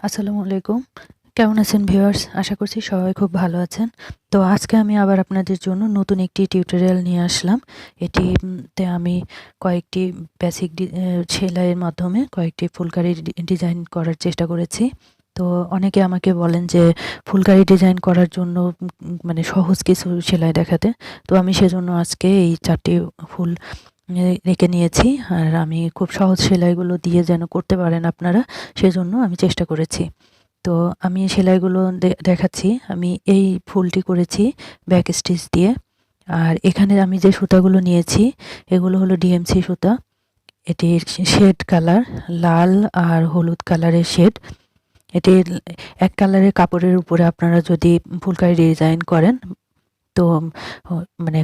আসসালামু আলাইকুম। কেমন আছেন ভিউয়ার্স? আশা করছি সবাই খুব ভালো আছেন। তো আজকে আমি আবার আপনাদের জন্য নতুন একটি টিউটোরিয়াল নিয়ে আসলাম। তে আমি কয়েকটি বেসিক সেলাইয়ের মাধ্যমে কয়েকটি ফুলকারি ডিজাইন করার চেষ্টা করেছি। তো অনেকে আমাকে বলেন যে ফুলকারি ডিজাইন করার জন্য মানে সহজ কিছু সেলাই দেখাতে। তো আমি সেজন্য আজকে এই ৪ টি ফুল রেখে নিয়েছি। আর আমি খুব সহজ সেলাইগুলো দিয়ে যেন করতে পারেন আপনারা, সেজন্য আমি চেষ্টা করেছি। তো আমি সেলাইগুলো দেখাচ্ছি। আমি এই ফুলটি করেছি ব্যাক স্টিচ দিয়ে। আর এখানে আমি যে সুতাগুলো নিয়েছি এগুলো হলো ডিএমসি সুতা। এটির শেড কালার লাল আর হলুদ কালারের শেড। এটি এক কালারের কাপড়ের উপরে আপনারা যদি ফুলকারি ডিজাইন করেন তো মানে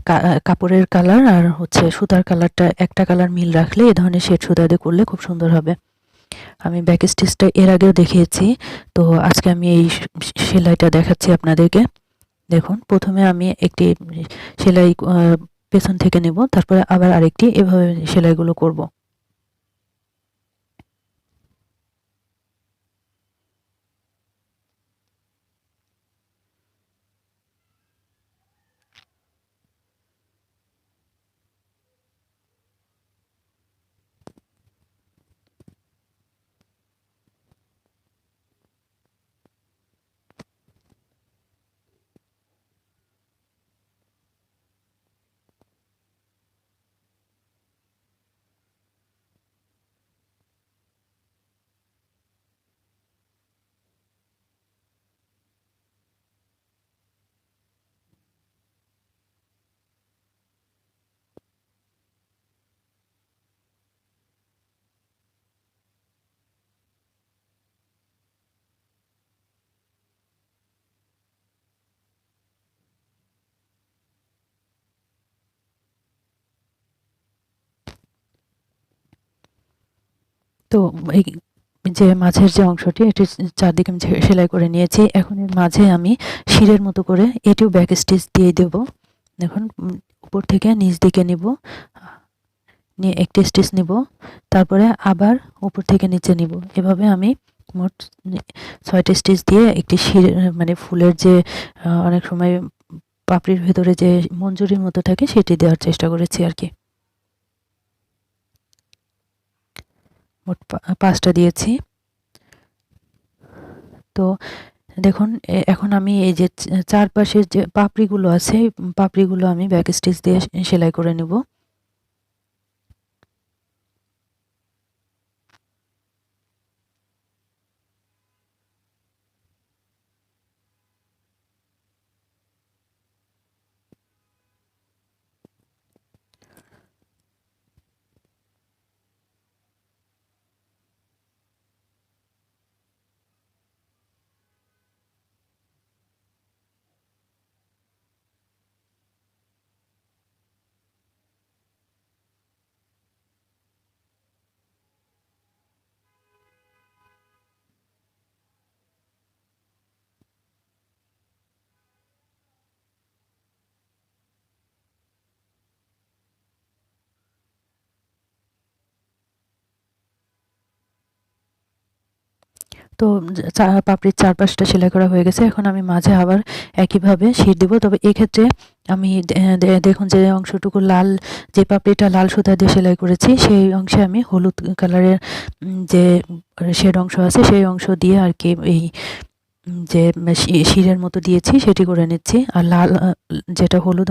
কাপড়ের কালার আর হচ্ছে সুতার কালারটা একটা কালার মিল রাখলে এই ধরনের শেড সুতা দিয়ে করলে খুব সুন্দর হবে। আমি ব্যাক স্টিচটা এর আগেও দেখিয়েছি। তো আজকে আমি এই সেলাইটা দেখাচ্ছি আপনাদেরকে। দেখুন, প্রথমে আমি একটি সেলাই পেছন থেকে নেব, তারপরে আবার আরেকটি, এভাবে সেলাইগুলো করব। তো এই যে মাঝের যে অংশটি, এটি চারদিকে আমি সেলাই করে নিয়েছি। এখন এর মাঝে আমি শিরের মতো করে এটিও ব্যাক স্টিচ দিয়ে দেব। দেখুন, উপর থেকে নিচ দিকে নিব, নিয়ে একটি স্টিচ নিব, তারপরে আবার উপর থেকে নিচে নিব। এভাবে আমি মোট ৬টি স্টিচ দিয়ে একটি মানে ফুলের যে অনেক সময় পাপড়ির ভেতরে যে মঞ্জুরির মতো থাকে সেটি দেওয়ার চেষ্টা করেছি আর কি। মোট ৫টা দিয়েছি। তো দেখুন, এখন আমি এই যে চারপাশের যে পাপড়িগুলো আছে, পাপড়িগুলো আমি ব্যাক স্টিচ দিয়ে সেলাই করে নেব। তো পাপড়ির চারপাশটা সেলাই করা হয়ে গেছে। এখন আমি মাঝে আবার একইভাবে শির দিব। তবে এক্ষেত্রে আমি দেখুন, যে অংশটুকু লাল, যে পাপড়িটা লাল সুতা দিয়ে সেলাই করেছি সেই অংশে আমি হলুদ কালারের যে শেড অংশ আছে সেই অংশ দিয়ে আর কি এই যে শিরের মতো দিয়েছি সেটি করে নিচ্ছি। আর লাল যেটা হলুদ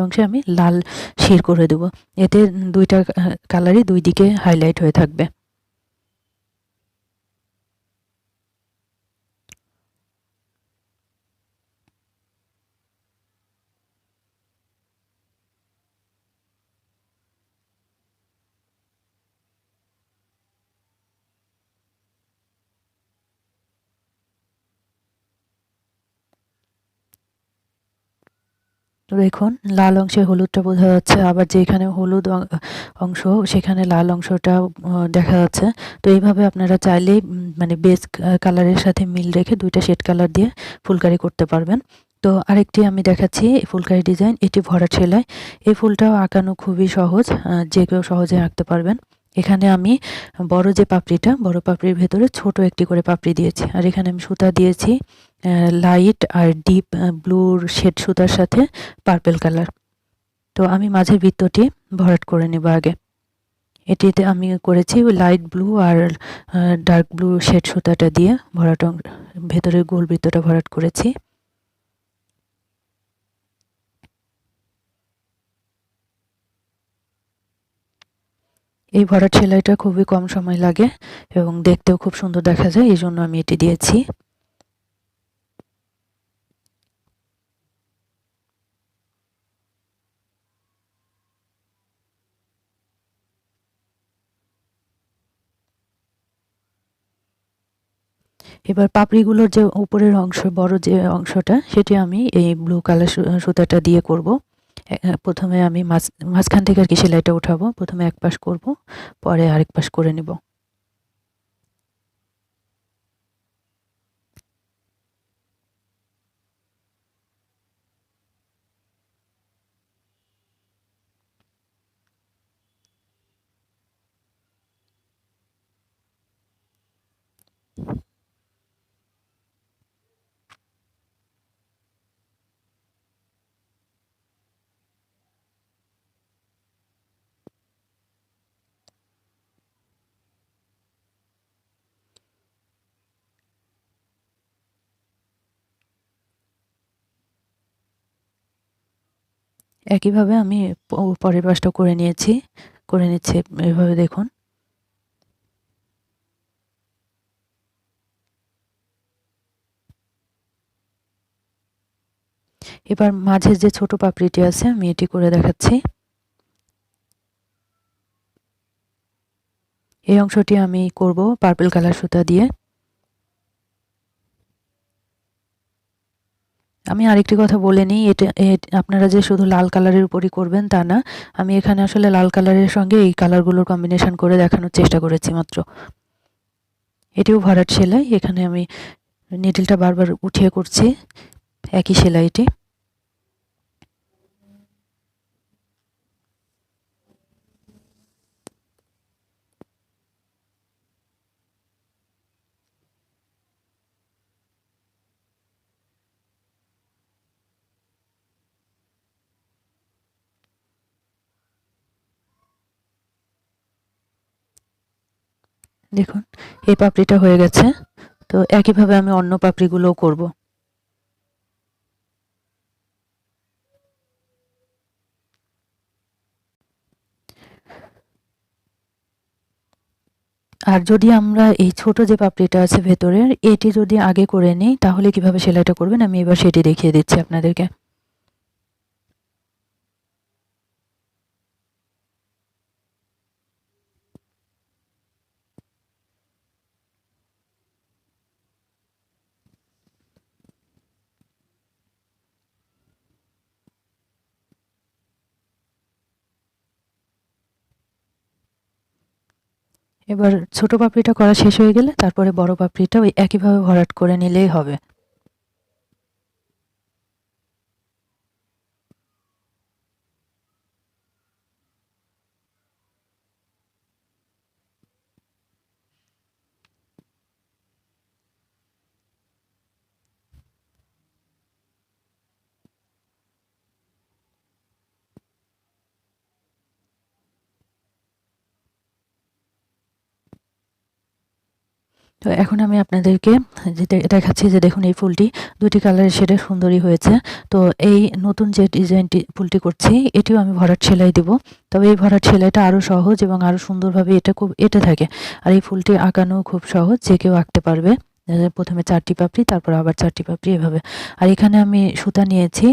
অংশে আমি লাল শির করে দেব। এতে দুইটা কালারই দুই দিকে হাইলাইট হয়ে থাকবে। তো দেখুন, লাল অংশে হলুদটা বোঝা যাচ্ছে, আবার যেখানে হলুদ অংশ সেখানে লাল অংশটা দেখা যাচ্ছে। তো এইভাবে আপনারা চাইলেই মানে বেস কালারের সাথে মিল রেখে দুইটা শেড কালার দিয়ে ফুলকারি করতে পারবেন। তো আরেকটি আমি দেখাচ্ছি ফুলকারি ডিজাইন, এটি ভরাট সেলাই। এই ফুলটাও আঁকানো খুবই সহজ, যে কেউ সহজে আঁকতে পারবেন। এখানে আমি বড় যে পাপড়িটা, বড় পাপড়ির ভেতরে ছোট একটি করে পাপড়ি দিয়েছি। আর এখানে আমি সুতা দিয়েছি লাইট আর ডিপ ব্লুর শেড সুতার সাথে পার্পল কালার। তো আমি মাঝের বৃত্তটি ভরাট করে নেব আগে। এটিতে আমি করেছি লাইট ব্লু আর ডার্ক ব্লু শেড সুতাটা দিয়ে ভরাট, ভেতরের গোল বৃত্তটা ভরাট করেছি। এই ভরাট সেলাইটা খুবই কম সময় লাগে এবং দেখতেও খুব সুন্দর দেখা যায়, এই জন্য আমি এটি দিয়েছি। এবার পাপড়িগুলোর যে উপরের অংশ, বড় যে অংশটা, সেটি আমি এই ব্লু কালার সুতাটা দিয়ে করব। প্রথমে আমি মাঝখান থেকে আর কি সেলাইটা উঠাবো। প্রথমে এক পাশ করব, পরে আরেক পাশ করে নেব। একইভাবে আমি পরের পাশটা করে নিচ্ছি। এভাবে দেখুন। এবার মাঝের যে ছোট পাপড়িটি আছে, আমি এটি করে দেখাচ্ছি। এই অংশটি আমি করব পার্পল কালার সুতা দিয়ে। আমি আরেকটি কথা বলে নিই, এটা আপনারা যে শুধু লাল কালারের উপরই করবেন তা না। আমি এখানে আসলে লাল কালারের সঙ্গে এই কালারগুলোর কম্বিনেশন করে দেখানোর চেষ্টা করেছি মাত্র। এটিও ভরাট সেলাই। এখানে আমি নিডলটা বারবার উঠিয়ে করছি একই সেলাইটি। দেখুন, এই পাপড়িটা হয়ে গেছে। তো একইভাবে আমি অন্য পাপড়িগুলোও করব। আর যদি আমরা এই ছোট যে পাপড়িটা আছে ভেতরের, এটি যদি আগে করে নিই, তাহলে কিভাবে সেলাইটা করবেন আমি এবার সেটি দেখিয়ে দিচ্ছি আপনাদেরকে। এবার ছোট পাপড়িটা করা শেষ হয়ে গেলে তারপরে বড় পাপড়িটা ওই একইভাবে ভরাট করে নিলেই হবে। তো এখন আমি আপনাদেরকে দেখাচ্ছি যে দেখুন, এই ফুলটি দুটি কালারের শেডে সুন্দরই হয়েছে। তো এই নতুন যে ডিজাইনটি ফুলটি করছি, এটিও আমি ভরাট সেলাই দেব। তবে এই ভরাট সেলাইটা আরও সহজ এবং আরও সুন্দরভাবে এটা খুব এঁটে থাকে। আর এই ফুলটি আঁকানো খুব সহজ, যে কেউ আঁকতে পারবে। প্রথমে 4টি পাপড়ি, তারপর আবার 4টি পাপড়ি, এভাবে। আর এখানে আমি সুতা নিয়েছি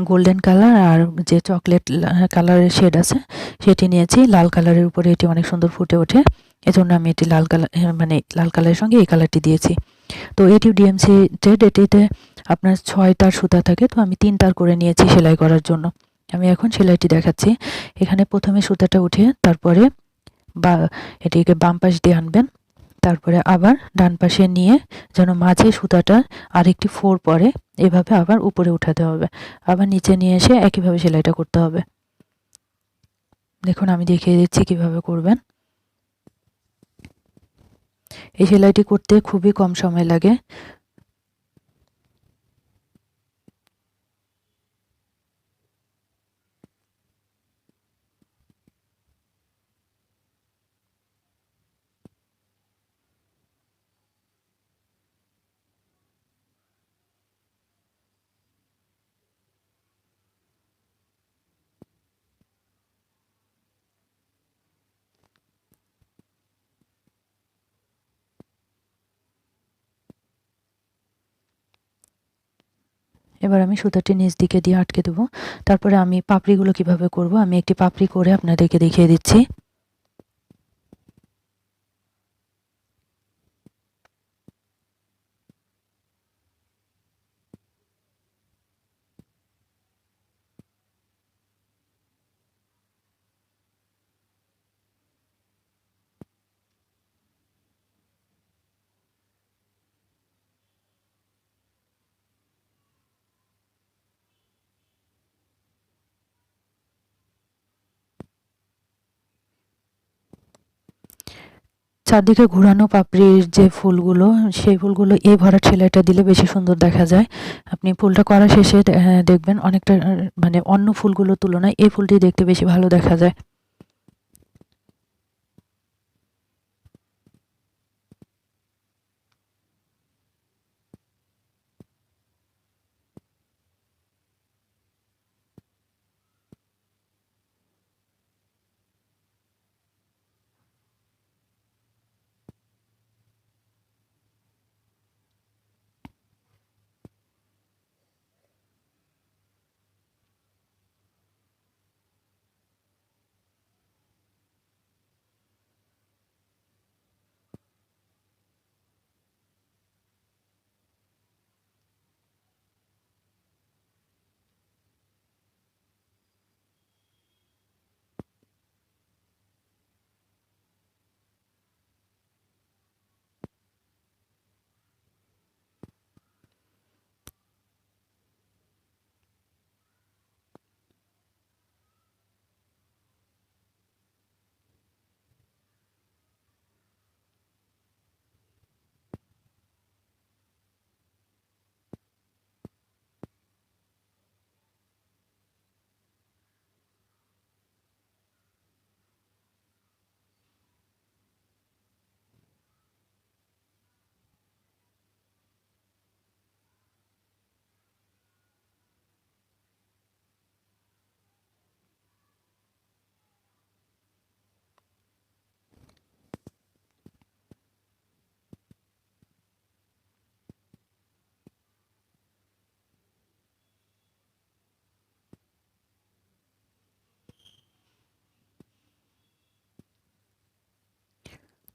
গোল্ডেন কালার, আর যে চকলেট কালারের শেড আছে সেটি নিয়েছি। লাল কালারের উপরে এটি অনেক সুন্দর ফুটে ওঠে, এজন্য আমি এটি লাল কালার, মানে লাল কালারের সঙ্গে এই কালারটি দিয়েছি। তো এটি ডিএমসি থ্রেড, এটিতে আপনার 6 তার সুতা থাকে। তো আমি 3 তার করে নিয়েছি সেলাই করার জন্য। আমি এখন সেলাইটি দেখাচ্ছি। এখানে প্রথমে সুতাটা উঠিয়ে তারপরে এটিকে বাম পাশ দিয়ে আনবেন, তারপরে আবার ডান পাশে নিয়ে যেন মাঝে সুতাটা আরেকটি 4 পরে, এভাবে আবার উপরে উঠাতে হবে। আবার নিচে নিয়ে এসে একইভাবে সেলাইটা করতে হবে। দেখুন, আমি দেখিয়ে দিচ্ছি কিভাবে করবেন। এই সেলাইটি করতে খুবই কম সময় লাগে। এবার আমি সুতাটি নিচ দিকে দিয়ে আটকে দেবো। তারপরে আমি পাপড়িগুলো কিভাবে করব, আমি একটি পাপড়ি করে আপনাদেরকে দেখিয়ে দিচ্ছি। চারদিকে ঘোরানো পাপড়ির যে ফুলগুলো, সেই ফুলগুলো এই ভরাট সেলাইটা দিলে বেশি সুন্দর দেখা যায়। আপনি ফুলটা করা শেষে দেখবেন অনেকটা মানে অন্য ফুলগুলোর তুলনায় এই ফুলটি দেখতে বেশি ভালো দেখা যায়।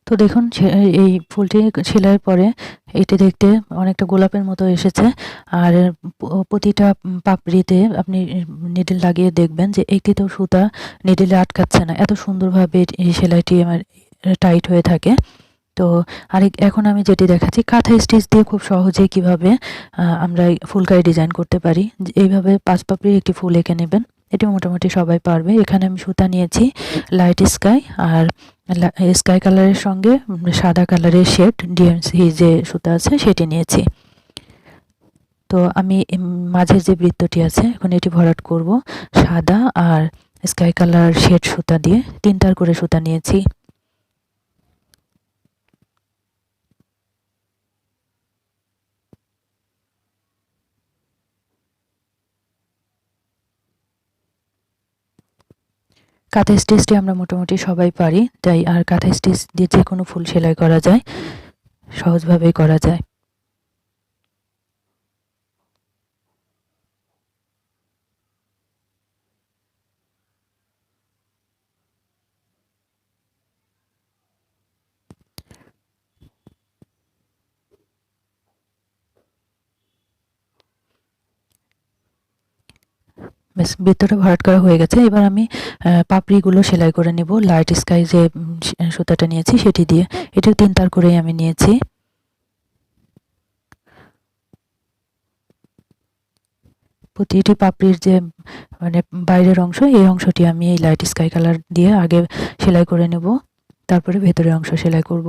তো দেখুন এই ফুলটি সেলাইয়ের পরে এটি দেখতে অনেকটা গোলাপের মতো এসেছে। আর প্রতিটা পাপড়িতে আপনি নিডল লাগিয়ে দেখবেন যে একটিতেও সুতা নিডলে আটকাচ্ছে না। এত সুন্দরভাবে এই সেলাইটি আমার টাইট হয়ে থাকে। তো এখন আমি যেটি দেখাচ্ছি, কাঁথা স্টিচ দিয়ে খুব সহজেই কিভাবে আমরা ফুলকারি ডিজাইন করতে পারি। এইভাবে 5 পাপড়ির একটি ফুল এঁকে নেবেন। এটি মোটামুটি সবাই পারবে। এখানে আমি সুতা নিয়েছি লাইট স্কাই, আর স্কাই কালারের সঙ্গে সাদা কালারের শেড ডিএমসি যে সুতা আছে সেটি নিয়েছি। তো আমি মাঝের যে বৃত্তটি আছে এখন এটি ভরাট করব সাদা আর স্কাই কালার শেড সুতা দিয়ে। 3 তার করে সুতা নিয়েছি। কাঁথা স্টিচটি আমরা মোটামুটি সবাই পারি, তাই আর কাঁথা স্টিচ দিয়ে যে কোনো ফুল সেলাই করা যায়, সহজভাবেই করা যায়। বেশ, বৃত্তটা ভরাট করা হয়ে গেছে। এবার আমি পাপড়িগুলো সেলাই করে নেব লাইট স্কাই যে সুতাটা নিয়েছি সেটি দিয়ে। এটিও 3 তার করেই আমি নিয়েছি। প্রতিটি পাপড়ির যে মানে বাইরের অংশ, এই অংশটি আমি এই লাইট স্কাই কালার দিয়ে আগে সেলাই করে নেব, তারপরে ভেতরের অংশ সেলাই করব।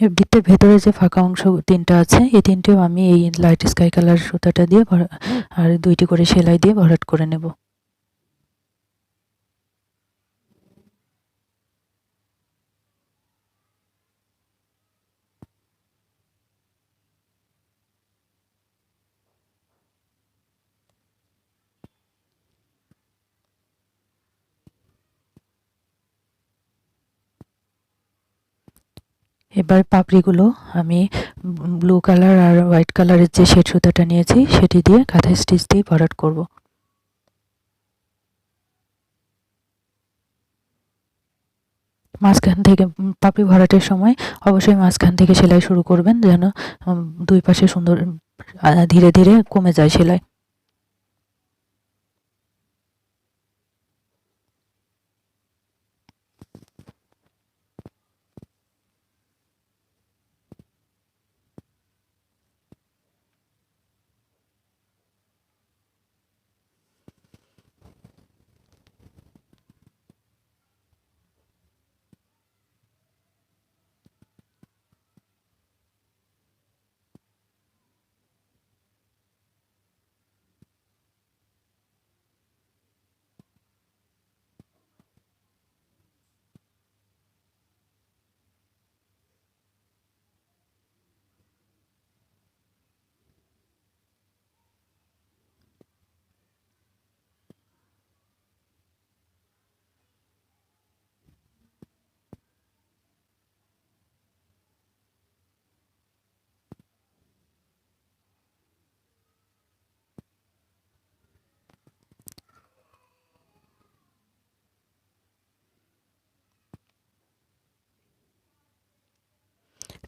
এর বৃত্তের ভেতরে যে ফাঁকা অংশ 3টা আছে, এই 3টেও আমি এই লাইট স্কাই কালার সুতাটা দিয়ে আর 2টি করে সেলাই দিয়ে ভরাট করে নেব। এবার পাপড়িগুলো আমি ব্লু কালার আর হোয়াইট কালারের যে শেড সুতাটা নিয়েছি সেটি দিয়ে কাঁথা স্টিচ দিয়ে ভরাট করব। মাঝখান থেকে পাপড়ি ভরাটের সময় অবশ্যই মাঝখান থেকে সেলাই শুরু করবেন, যেন দুই পাশে সুন্দর ধীরে ধীরে কমে যায় সেলাই।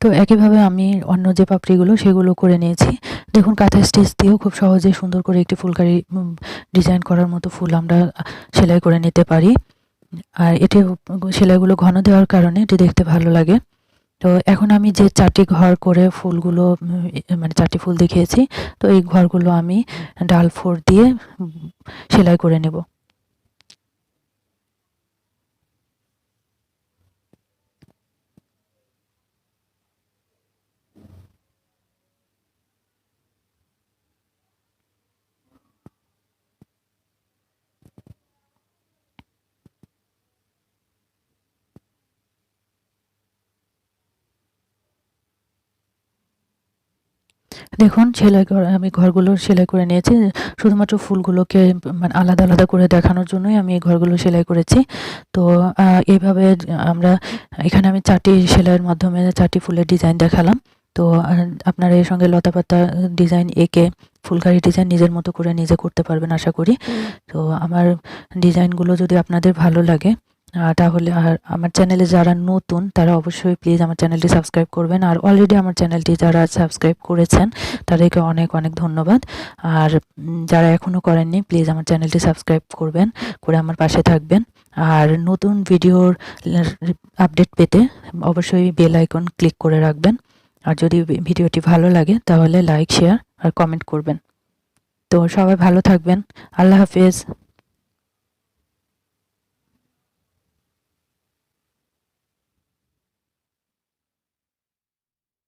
তো একইভাবে আমি অন্য যে পাপড়িগুলো সেগুলো করে নিয়েছি। দেখুন কাঁথা স্টিচ দিয়েও খুব সহজে সুন্দর করে একটি ফুলকারি ডিজাইন করার মতো ফুল আমরা সেলাই করে নিতে পারি। আর এটি সেলাইগুলো ঘন দেওয়ার কারণে এটি দেখতে ভালো লাগে। তো এখন আমি যে 4টি ঘর করে ফুলগুলো মানে 4টি ফুল দেখিয়েছি, তো এই ঘরগুলো আমি ডাল 4 দিয়ে সেলাই করে নেব। দেখুন আমি ঘরগুলো সেলাই করে নিয়েছি। শুধুমাত্র ফুলগুলোকে মানে আলাদা আলাদা করে দেখানোর জন্যই আমি এই ঘরগুলো সেলাই করেছি। তো এইভাবে আমরা এখানে আমি 4টি সেলাইয়ের মাধ্যমে 4টি ফুলের ডিজাইন দেখালাম। তো আপনারা এর সঙ্গে লতাপাতা ডিজাইন এঁকে ফুলকারি ডিজাইন নিজের মতো করে নিজে করতে পারবেন আশা করি। তো আমার ডিজাইনগুলো যদি আপনাদের ভালো লাগে তাহলে আর আমার চ্যানেলে যারা নতুন তারা অবশ্যই প্লিজ আমার চ্যানেলটি সাবস্ক্রাইব করবেন। আর অলরেডি আমার চ্যানেলটি যারা সাবস্ক্রাইব করেছেন তাদেরকে অনেক অনেক ধন্যবাদ। আর যারা এখনও করেননি প্লিজ আমার চ্যানেলটি সাবস্ক্রাইব করবেন, করে আমার পাশে থাকবেন। আর নতুন ভিডিওর আপডেট পেতে অবশ্যই বেল আইকন ক্লিক করে রাখবেন। আর যদি ভিডিওটি ভালো লাগে তাহলে লাইক, শেয়ার আর কমেন্ট করবেন। তো সবাই ভালো থাকবেন। আল্লাহ হাফেজ।